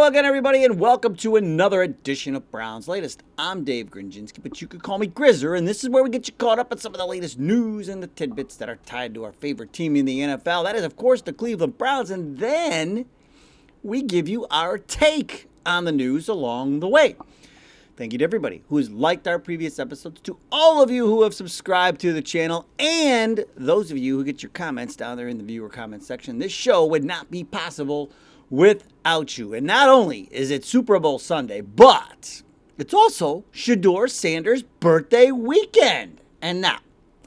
Hello again, everybody, and welcome to another edition of Browns Latest. I'm Dave Grendzynski, but you could call me Grizzer, and this is where we get you caught up on some of the latest news and the tidbits that are tied to our favorite team in the NFL. That is, of course, the Cleveland Browns, and then we give you our take on the news along the way. Thank you to everybody who has liked our previous episodes, to all of you who have subscribed to the channel, and those of you who get your comments down there in the viewer comment section. This show would not be possible without you. And not only is it Super Bowl Sunday, but it's also Shedeur Sanders' birthday weekend. And now,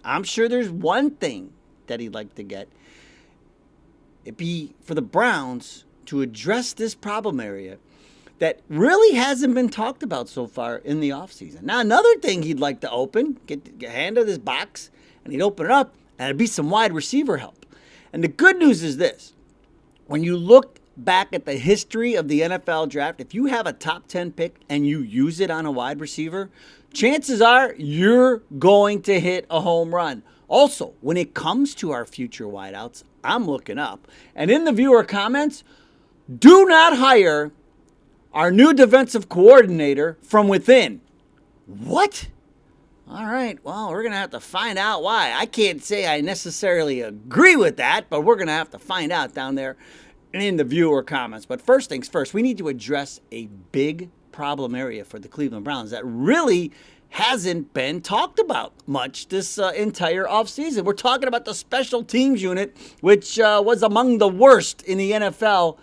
I'm sure there's one thing that he'd like to get. It'd be for the Browns to address this problem area that really hasn't been talked about so far in the offseason. Now, another thing he'd like to open, get a hand of this box, and he'd open it up, and it'd be some wide receiver help. And the good news is this. When you look back at the history of the NFL draft, if you have a top 10 pick and you use it on a wide receiver, chances are you're going to hit a home run. Also, when it comes to our future wideouts, I'm looking up, and in the viewer comments, do not hire our new defensive coordinator from within. What? All right, well, we're going to have to find out why. I can't say I necessarily agree with that, but we're going to have to find out down there in the viewer comments. But first things first, we need to address a big problem area for the Cleveland Browns that really hasn't been talked about much this entire offseason. We're talking about the special teams unit, which was among the worst in the NFL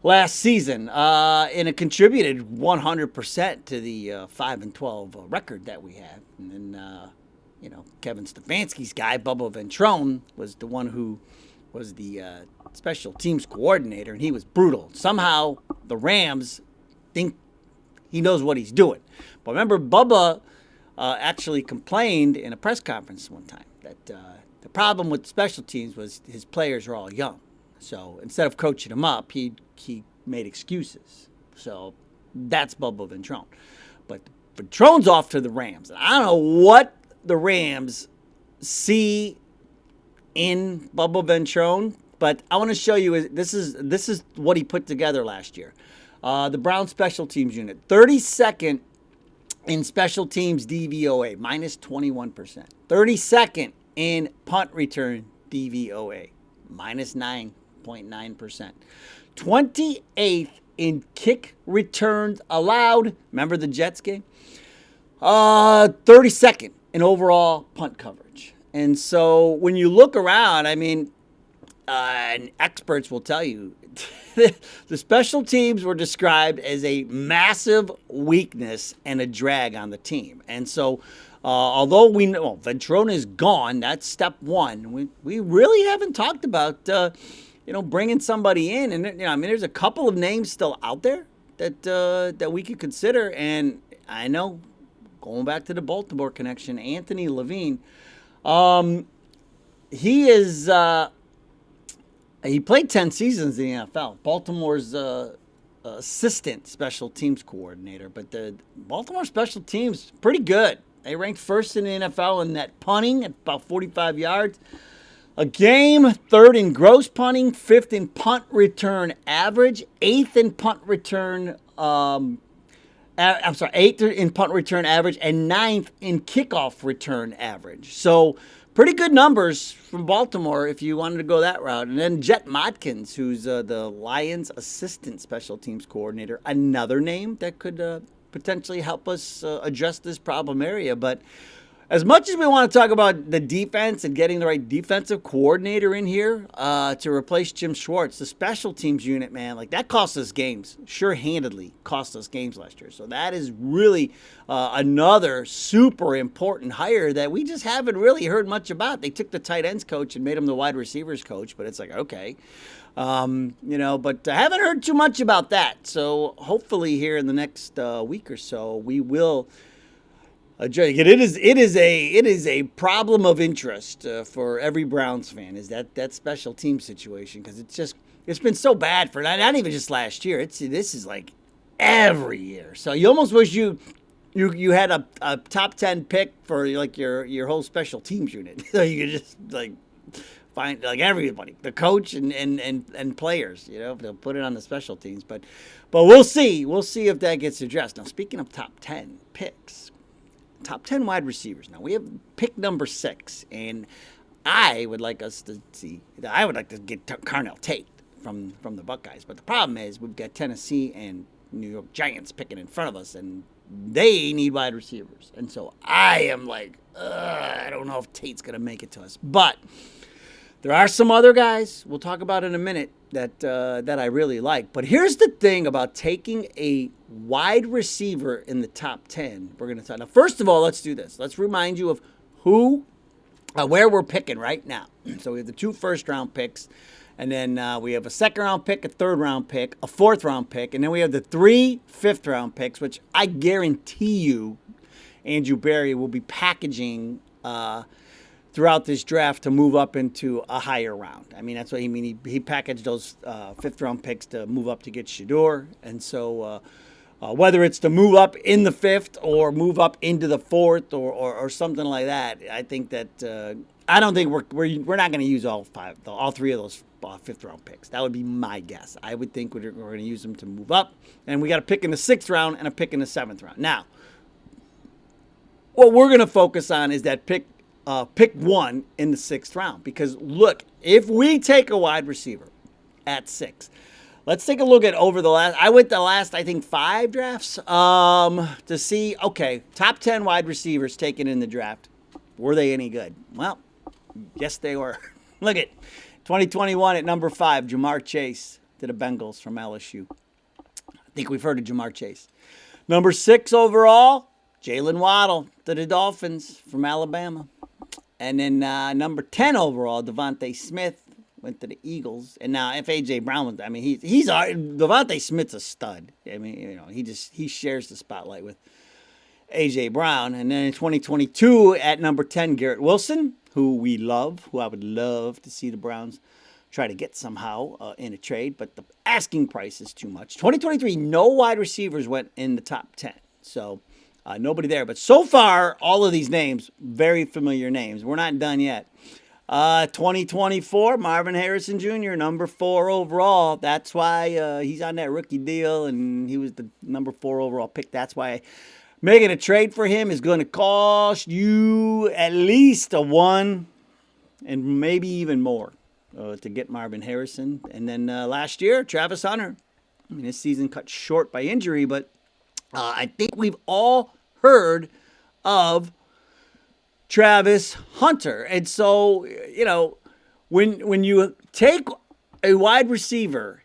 last season, and it contributed 100% to the 5-12 record that we had. And then, Kevin Stefanski's guy, Bubba Ventrone, was the one who was the special teams coordinator, and he was brutal. Somehow, the Rams think he knows what he's doing. But remember, Bubba actually complained in a press conference one time that the problem with special teams was his players are all young. So instead of coaching them up, he made excuses. So that's Bubba Ventrone. But Ventrone's off to the Rams. I don't know what the Rams see in Bubba Ventrone, but I want to show you this is what he put together last year. The Browns special teams unit, 32nd in special teams DVOA, minus 21%. 32nd in punt return DVOA, minus 9.9%. 28th in kick returns allowed. Remember the Jets game? 32nd in overall punt coverage. And so when you look around, I mean, and experts will tell you, the special teams were described as a massive weakness and a drag on the team. And so although we know Ventrone is gone, that's step one. We really haven't talked about bringing somebody in. And there's a couple of names still out there that we could consider. And I know, going back to the Baltimore connection, Anthony Levine, he is. He played 10 seasons in the NFL. Baltimore's assistant special teams coordinator. But the Baltimore special teams, pretty good. They ranked first in the NFL in net punting at about 45 yards a game, third in gross punting, fifth in punt return average, eighth in punt return eighth in punt return average, and ninth in kickoff return average. So pretty good numbers from Baltimore if you wanted to go that route. And then Jet Modkins, who's the Lions' assistant special teams coordinator, another name that could potentially help us address this problem area. But as much as we want to talk about the defense and getting the right defensive coordinator in here to replace Jim Schwartz, the special teams unit, man, like that cost us games, sure-handedly cost us games last year. So that is really another super important hire that we just haven't really heard much about. They took the tight ends coach and made him the wide receivers coach, but it's like, okay. But I haven't heard too much about that. So hopefully here in the next week or so, we will It is a problem of interest for every Browns fan, is that special team situation, because it's been so bad for not even just last year. This is like every year. So you almost wish you had a top 10 pick for like your whole special teams unit, so you could just like find like everybody, the coach and players, they'll put it on the special teams. But we'll see. We'll see if that gets addressed. Now, speaking of top 10 picks, top 10 wide receivers. Now, we have pick number 6, and I would like to get Carnell Tate from the Buckeyes. But the problem is we've got Tennessee and New York Giants picking in front of us, and they need wide receivers. And so I am like, I don't know if Tate's going to make it to us. But there are some other guys we'll talk about in a minute that I really like. But here's the thing about taking a wide receiver in the top 10. We're going to talk. Now, first of all, let's do this. Let's remind you of where we're picking right now. So we have the 2 first-round picks. And then we have a second-round pick, a third-round pick, a fourth-round pick. And then we have the 3 fifth-round picks, which I guarantee you Andrew Berry will be packaging throughout this draft to move up into a higher round. I mean, that's what he mean. He packaged those 5th-round picks to move up to get Shedeur. And so whether it's to move up in the 5th or move up into the 4th or something like that, I think that I don't think we're not going to use all 3 of those 5th-round picks. That would be my guess. I would think we're going to use them to move up. And we got a pick in the 6th round and a pick in the 7th round. Now, what we're going to focus on is that pick 1 in the 6th round. Because, look, if we take a wide receiver at 6, let's take a look at I went the last, I think, 5 drafts to see, okay, top 10 wide receivers taken in the draft. Were they any good? Well, yes, they were. Look at 2021 at number 5, Jamar Chase to the Bengals from LSU. I think we've heard of Jamar Chase. Number 6 overall, Jalen Waddle to the Dolphins from Alabama. And then number 10 overall, Devontae Smith went to the Eagles. And now if A.J. Brown was, I mean, Devontae Smith's a stud. I mean, he shares the spotlight with A.J. Brown. And then in 2022 at number 10, Garrett Wilson, who I would love to see the Browns try to get somehow in a trade, but the asking price is too much. 2023, no wide receivers went in the top 10. So nobody there. But so far, all of these names, very familiar names. We're not done yet. 2024, Marvin Harrison Jr., number 4 overall. That's why he's on that rookie deal, and he was the number 4 overall pick. That's why making a trade for him is going to cost you at least a 1 and maybe even more to get Marvin Harrison. And then last year, Travis Hunter. I mean, his season cut short by injury, but I think we've all heard of Travis Hunter. And so, when you take a wide receiver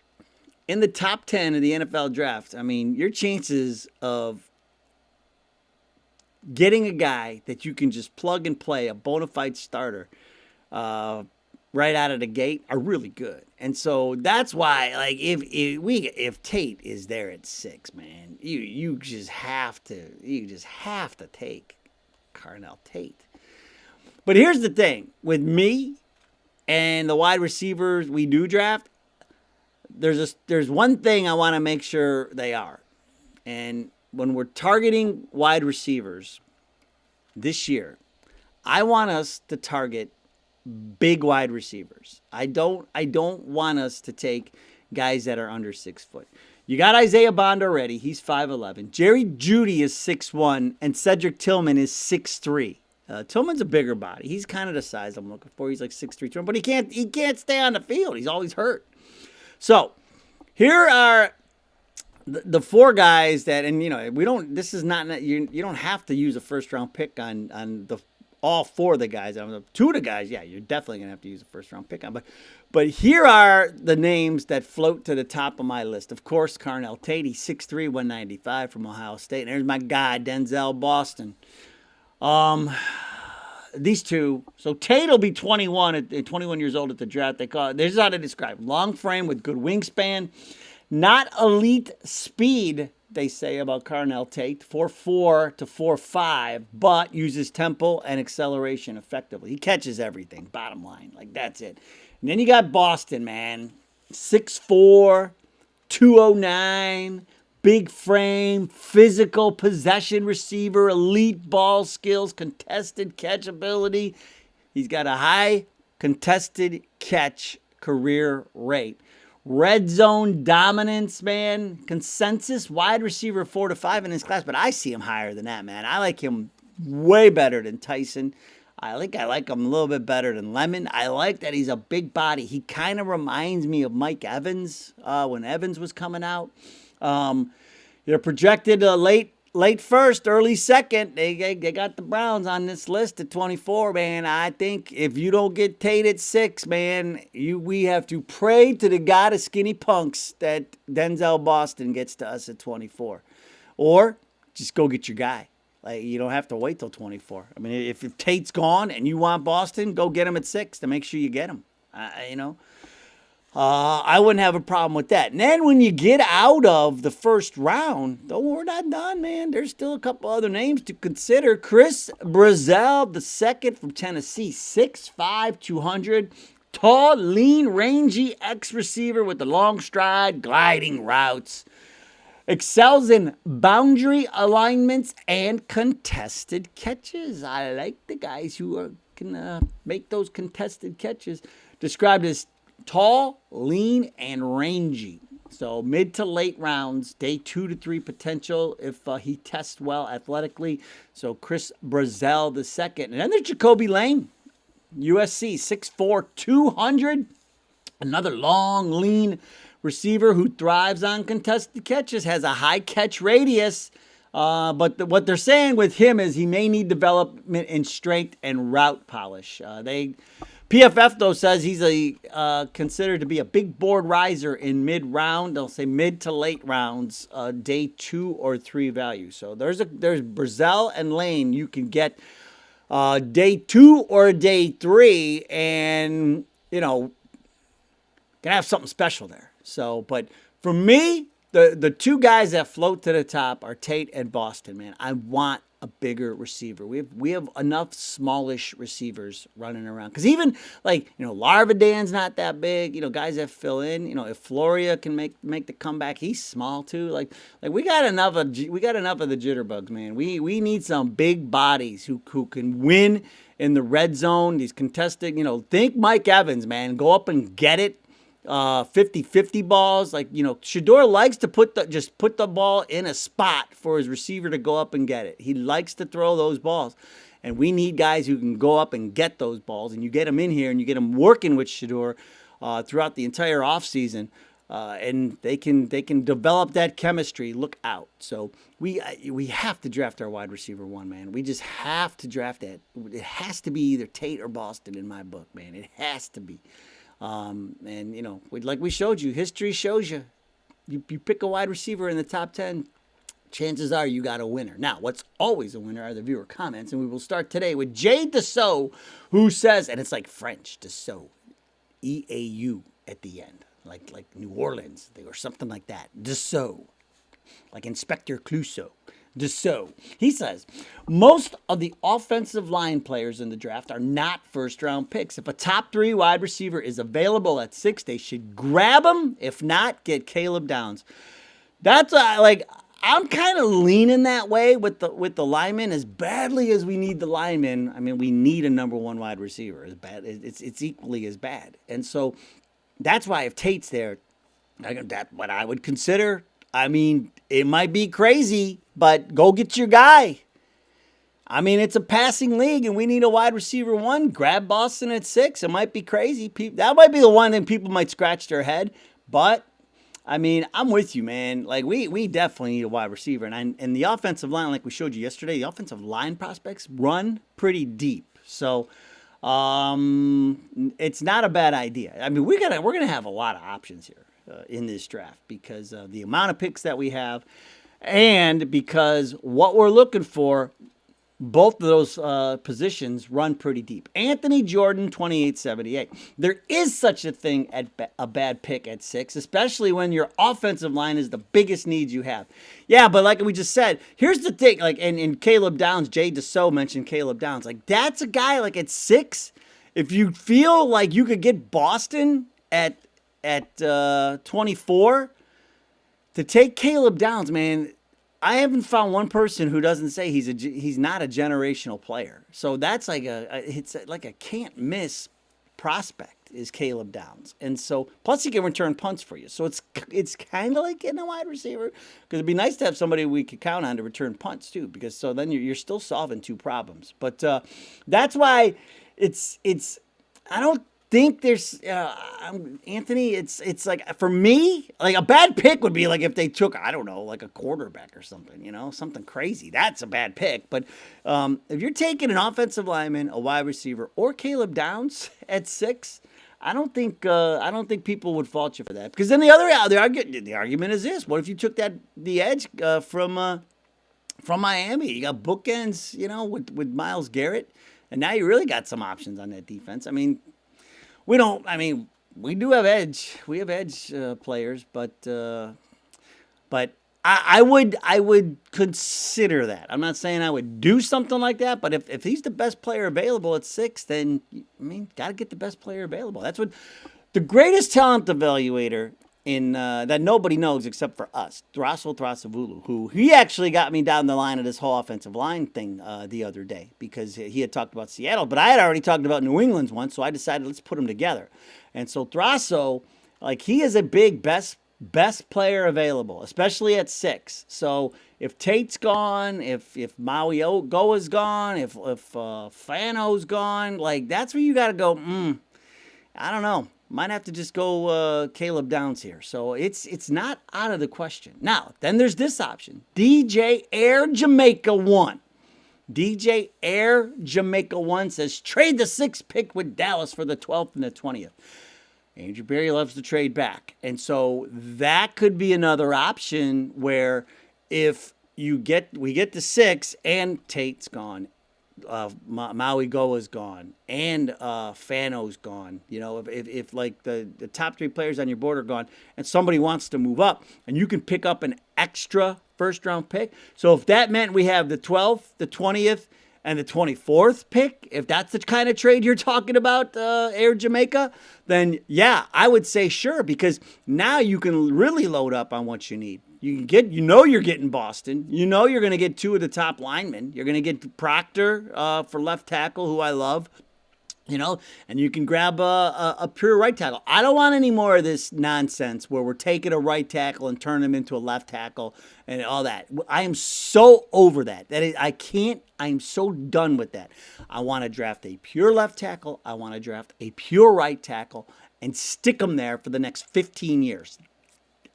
in the top 10 of the NFL draft, I mean, your chances of getting a guy that you can just plug and play, a bona fide starter, right out of the gate are really good. And so that's why, like, if Tate is there at 6, man, you just have to take Carnell Tate. But here's the thing with me and the wide receivers we do draft. There's one thing I want to make sure they are, and when we're targeting wide receivers this year, I want us to target big wide receivers. I don't want us to take guys that are under 6 foot. You got Isaiah Bond already. He's 5'11". Jerry Jeudy is 6'1", and Cedric Tillman is 6'3". Tillman's a bigger body. He's kind of the size I'm looking for. He's like 6'3", but he can't stay on the field. He's always hurt. So here are the 4 guys that, and we don't. This is not you don't have to use a first round pick on the all 4 of the guys. 2 of the guys, yeah, you're definitely gonna have to use a first round pick on. But here are the names that float to the top of my list. Of course, Carnell Tate, 6'3", 195 from Ohio State. And there's my guy Denzel Boston. These 2. So Tate will be 21 years old at the draft. They call it. This is how they describe: long frame with good wingspan. Not elite speed, they say about Carnell Tate, 4'4" to 4'5", but uses tempo and acceleration effectively. He catches everything, bottom line. Like, that's it. And then you got Boston, man. 6'4", 209, big frame, physical possession receiver, elite ball skills, contested catchability. He's got a high contested catch career rate. Red zone dominance, man. Consensus wide receiver 4 to 5 in this class, but I see him higher than that, man. I like him way better than Tyson. I like him a little bit better than Lemon. I like that he's a big body. He kind of reminds me of Mike Evans when Evans was coming out. They're projected late first, early second. They got the Browns on this list at 24, man. I think if you don't get Tate at 6, man, we have to pray to the God of skinny punks that Denzel Boston gets to us at 24. Or just go get your guy. Like, you don't have to wait till 24. I mean, if Tate's gone and you want Boston, go get him at 6 to make sure you get him. I wouldn't have a problem with that. And then when you get out of the first round, though, we're not done, man. There's still a couple other names to consider. Chris Brazzell, the second from Tennessee, 6'5", 200. Tall, lean, rangy ex-receiver with the long stride, gliding routes. Excels in boundary alignments and contested catches. I like the guys who can make those contested catches. Described as tall, lean, and rangy. So mid to late rounds, day 2 to 3 potential if he tests well athletically. So Chris Brazzell the second. And then there's Jacoby Lane, USC, 6'4", 200. Another long, lean receiver who thrives on contested catches, has a high catch radius. But what they're saying with him is he may need development in strength and route polish. PFF, though, says he's considered to be a big board riser in mid-round. They'll say mid to late rounds, day 2 or 3 value. So there's Brazzell and Lane you can get day 2 or day 3, and, gonna have something special there. So, but for me, the two guys that float to the top are Tate and Boston, man. I want a bigger receiver. We have enough smallish receivers running around. Because even Larvadan's not that big. Guys that fill in. If Floria can make the comeback, he's small too. Like we got enough of the jitterbugs, man. We need some big bodies who can win in the red zone. These contested. Think Mike Evans, man. Go up and get it. 50-50 balls. Shedeur likes to put the ball in a spot for his receiver to go up and get it. He likes to throw those balls. And we need guys who can go up and get those balls. And you get them in here and you get them working with Shedeur throughout the entire offseason. And they can develop that chemistry. Look out. So we have to draft our wide receiver 1, man. We just have to draft that. It has to be either Tate or Boston in my book, man. It has to be. And like we showed you, history shows you pick a wide receiver in the top 10, chances are you got a winner. Now, what's always a winner are the viewer comments, and we will start today with Jay Dussault, who says, and it's like French, Dussault, E-A-U at the end, like New Orleans or something like that. Dussault, like Inspector Clouseau. Dussault. He says, most of the offensive line players in the draft are not first-round picks. If a top 3 wide receiver is available at 6, they should grab him. If not, get Caleb Downs. That's I'm kind of leaning that way with the linemen. As badly as we need the linemen, I mean, we need a number 1 wide receiver. As bad, it's equally as bad. And so that's why if Tate's there, that's what I would consider. I mean, it might be crazy, but go get your guy. I mean, it's a passing league, and we need a wide receiver 1. Grab Boston at 6. It might be crazy. That might be the one that people might scratch their head. But, I mean, I'm with you, man. Like, we definitely need a wide receiver. And the offensive line, like we showed you yesterday, the offensive line prospects run pretty deep. So, it's not a bad idea. I mean, we're gonna have a lot of options here in this draft because of the amount of picks that we have, and because what we're looking for, both of those positions run pretty deep. Anthony Jordan, 2878. There is such a thing at a bad pick at 6, especially when your offensive line is the biggest need you have. Yeah, but like we just said, here's the thing. And Caleb Downs, Jay Dussault mentioned Caleb Downs. That's a guy at 6. If you feel like you could get Boston at 24 to take Caleb Downs, man. I haven't found one person who doesn't say he's not a generational player. So that's it's like a can't miss prospect is Caleb Downs, and so plus he can return punts for you. So it's kind of like getting a wide receiver because it'd be nice to have somebody we could count on to return punts too. Because so then you're still solving two problems. But that's why it's I don't think there's Anthony. It's like for me, like a bad pick would be like if they took I don't know like a quarterback or something, something crazy. That's a bad pick. But if you're taking an offensive lineman, a wide receiver, or Caleb Downs at 6. I don't think people would fault you for that because then the argument is this: what if you took the edge from Miami? You got bookends, with Myles Garrett, and now you really got some options on that defense. I mean, we don't. I mean, we do have edge. We have edge players, but I would consider that. I'm not saying I would do something like that, but if he's the best player available at 6, then got to get the best player available. That's what the greatest talent evaluator in that nobody knows except for us, Thrasso Thrasavulu, who he actually got me down the line of this whole offensive line thing the other day because he had talked about Seattle, but I had already talked about New England's one, so I decided let's put them together. And so Thrasso, like he is a big best player available, especially at 6. So if Tate's gone, if Maui Goa's gone, if Fano's gone, like that's where you got to go. I don't know. Might have to just go Caleb Downs here. So it's not out of the question. Now, then there's this option. DJ Air Jamaica 1. DJ Air Jamaica 1 says, trade the 6th pick with Dallas for the 12th and the 20th. Andrew Berry loves to trade back. And so that could be another option where if we get the 6 and Tate's gone, Maui Goa's gone, and Fano's gone. If like the top 3 players on your board are gone and somebody wants to move up and you can pick up an extra first-round pick. So if that meant we have the 12th, the 20th, and the 24th pick, if that's the kind of trade you're talking about, Air Jamaica, then yeah, I would say sure, because now you can really load up on what you need. You can get, you're getting Boston. You're going to get 2 of the top linemen. You're going to get Proctor for left tackle, who I love. And you can grab a pure right tackle. I don't want any more of this nonsense where we're taking a right tackle and turning him into a left tackle and all that. I am so over that. I'm so done with that. I want to draft a pure left tackle. I want to draft a pure right tackle and stick them there for the next 15 years.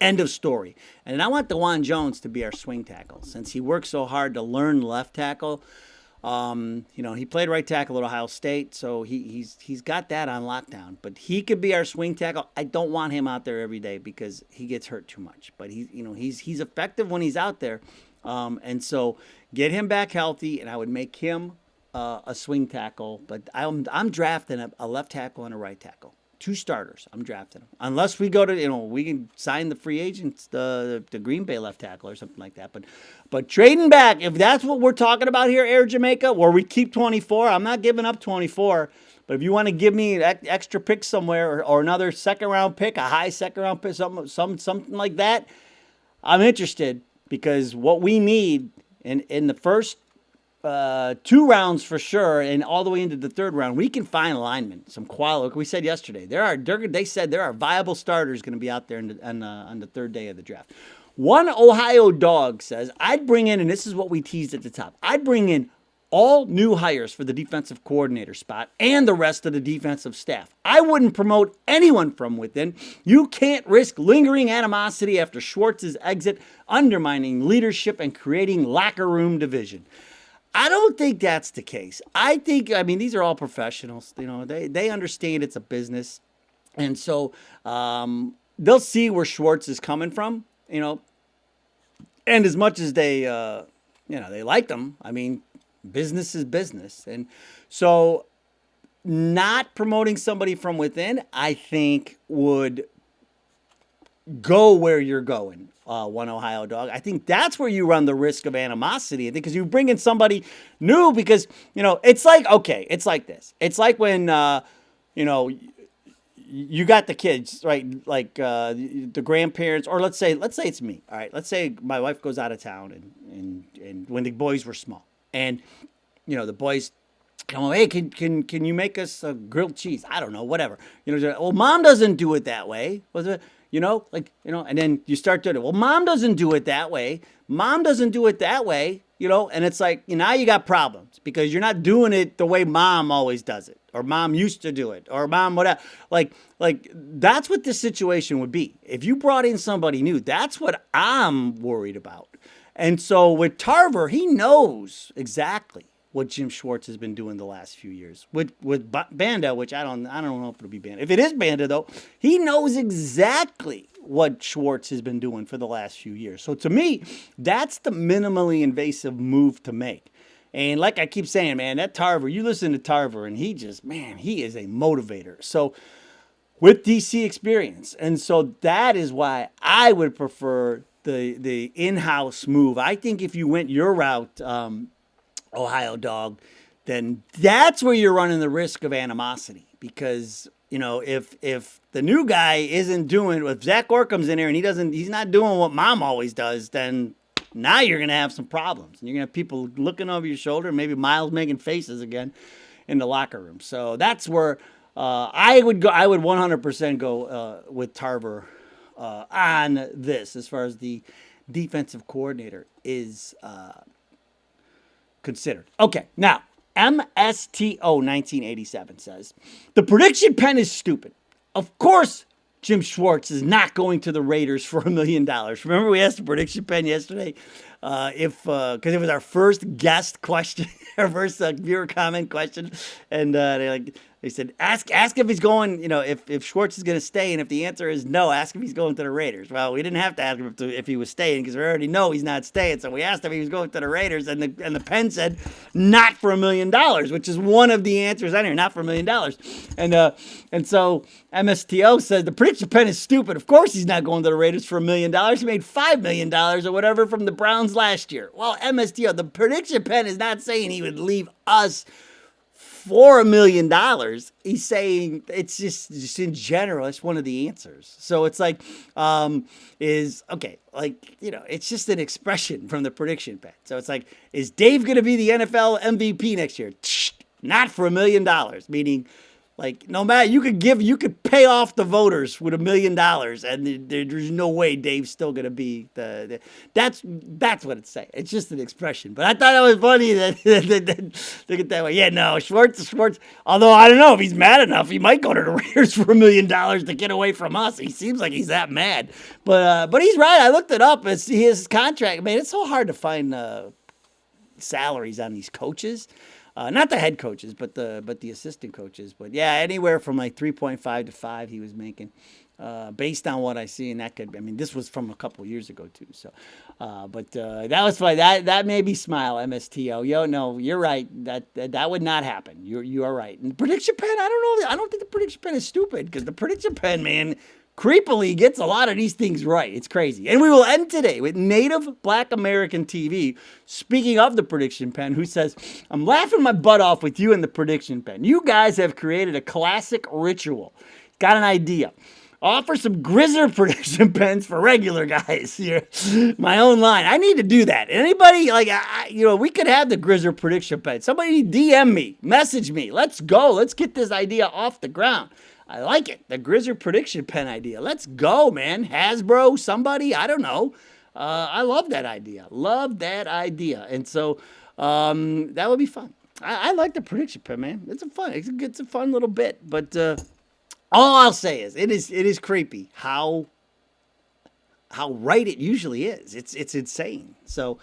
End of story. And I want DeJuan Jones to be our swing tackle since he worked so hard to learn left tackle. He played right tackle at Ohio State, so he's got that on lockdown. But he could be our swing tackle. I don't want him out there every day because he gets hurt too much. But he's effective when he's out there, and so get him back healthy, and I would make him a swing tackle. But I'm drafting a left tackle and a right tackle. 2 starters. I'm drafting them. Unless we go to, we can sign the free agents, the Green Bay left tackle or something like that. But trading back, if that's what we're talking about here, Air Jamaica, where we keep 24, I'm not giving up 24. But if you want to give me an extra pick somewhere or another second-round pick, a high second-round pick, something like that, I'm interested because what we need in the first 2 rounds for sure, and all the way into the 3rd round, we can find alignment. Some quality. Like we said yesterday, they said there are viable starters going to be out there on the 3rd day of the draft. One Ohio dog says, I'd bring in, and this is what we teased at the top, I'd bring in all new hires for the defensive coordinator spot and the rest of the defensive staff. I wouldn't promote anyone from within. You can't risk lingering animosity after Schwartz's exit, undermining leadership and creating locker room division. I don't think that's the case. These are all professionals. They understand it's a business. And so they'll see where Schwartz is coming from, And as much as they like them, business is business. And so not promoting somebody from within, I think, would go where you're going. One Ohio dog. I think that's where you run the risk of animosity. I think because you bring in somebody new because, it's like this. It's like when, you got the kids, right? Like the grandparents, or let's say it's me. All right. Let's say my wife goes out of town and when the boys were small and, the boys Come on, hey, can you make us a grilled cheese? I don't know, whatever. Well, mom doesn't do it that way. Was it? And then you start doing it. Well, mom doesn't do it that way. Mom doesn't do it that way. And it's like now you got problems because you're not doing it the way mom always does it, or mom used to do it, or mom whatever. Like that's what this situation would be if you brought in somebody new. That's what I'm worried about. And so with Tarver, he knows exactly what Jim Schwartz has been doing the last few years with Banda, which I don't know if it'll be Banda. If it is Banda though, he knows exactly what Schwartz has been doing for the last few years. So to me, that's the minimally invasive move to make. And like I keep saying, man, that Tarver, you listen to Tarver, and he is a motivator. So with DC experience, and so that is why I would prefer the in-house move. I think if you went your route, Ohio dog, then that's where you're running the risk of animosity because if the new guy isn't doing, if Zach Orr comes in here and he's not doing what mom always does, then now you're gonna have some problems and you're gonna have people looking over your shoulder, maybe Miles making faces again in the locker room. So that's where I would go. I would 100% go with Tarver on this as far as the defensive coordinator is considered. Okay, now MSTO 1987 says the prediction pen is stupid. Of course, Jim Schwartz is not going to the Raiders for $1 million. Remember, we asked the prediction pen yesterday because it was our first guest question, our first viewer comment question, and they said ask if he's going. If Schwartz is going to stay, and if the answer is no, ask if he's going to the Raiders. Well, we didn't have to ask him if he was staying because we already know he's not staying. So we asked if he was going to the Raiders, and the pen said not for $1 million, which is one of the answers on here, not for $1 million. And so MSTO says the prediction pen is stupid. Of course he's not going to the Raiders for $1 million. He made $5 million or whatever from the Browns last year. Well, MSTO, the prediction pen is not saying he would leave us for $1 million. He's saying it's just in general, it's one of the answers. So it's like, it's just an expression from the prediction pen. So it's like, is Dave going to be the NFL MVP next year? Not for $1 million, meaning like no matter you could pay off the voters with $1 million, and there's no way Dave's still gonna be that's what it's saying. It's just an expression. But I thought it was funny that look at that way. Yeah, no, Schwartz. Although I don't know if he's mad enough, he might go to the Raiders for $1 million to get away from us. He seems like he's that mad. But he's right. I looked it up. It's his contract. Man, it's so hard to find salaries on these coaches. Not the head coaches, but the assistant coaches. But yeah, anywhere from like 3.5 to 5 he was making, based on what I see. And this was from a couple years ago too. So, that was funny. That made me smile. MSTO. Yo, no, you're right. That would not happen. You are right. And the prediction pen, I don't know. I don't think the prediction pen is stupid because the prediction pen, man, creepily gets a lot of these things right. It's crazy. And we will end today with Native Black American TV, speaking of the prediction pen, who says, I'm laughing my butt off with you and the prediction pen. You guys have created a classic ritual. Got an idea. Offer some Grizzer prediction pens for regular guys here. My own line. I need to do that. Anybody, we could have the Grizzer prediction pen. Somebody DM me, message me. Let's go. Let's get this idea off the ground. I like it. The Grizzer prediction pen idea. Let's go, man. Hasbro, somebody, I don't know. I love that idea. And so that would be fun. I like the prediction pen, man. It's a fun little bit. But all I'll say is it is creepy how right it usually is. It's insane. So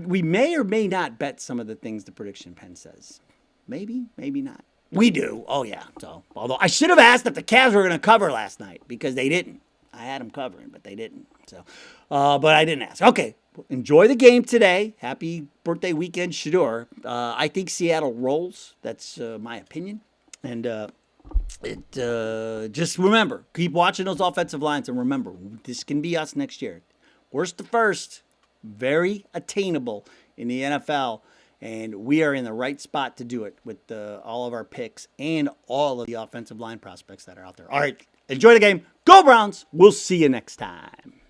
we may or may not bet some of the things the prediction pen says. Maybe not. We do. Oh, yeah. So, although I should have asked if the Cavs were going to cover last night because they didn't. I had them covering, but they didn't. So, but I didn't ask. Okay. Enjoy the game today. Happy birthday weekend, Shador. I think Seattle rolls. That's my opinion. And just remember, keep watching those offensive lines, and remember, this can be us next year. Worst to first. Very attainable in the NFL, and we are in the right spot to do it with all of our picks and all of the offensive line prospects that are out there. All right, enjoy the game. Go Browns. We'll see you next time.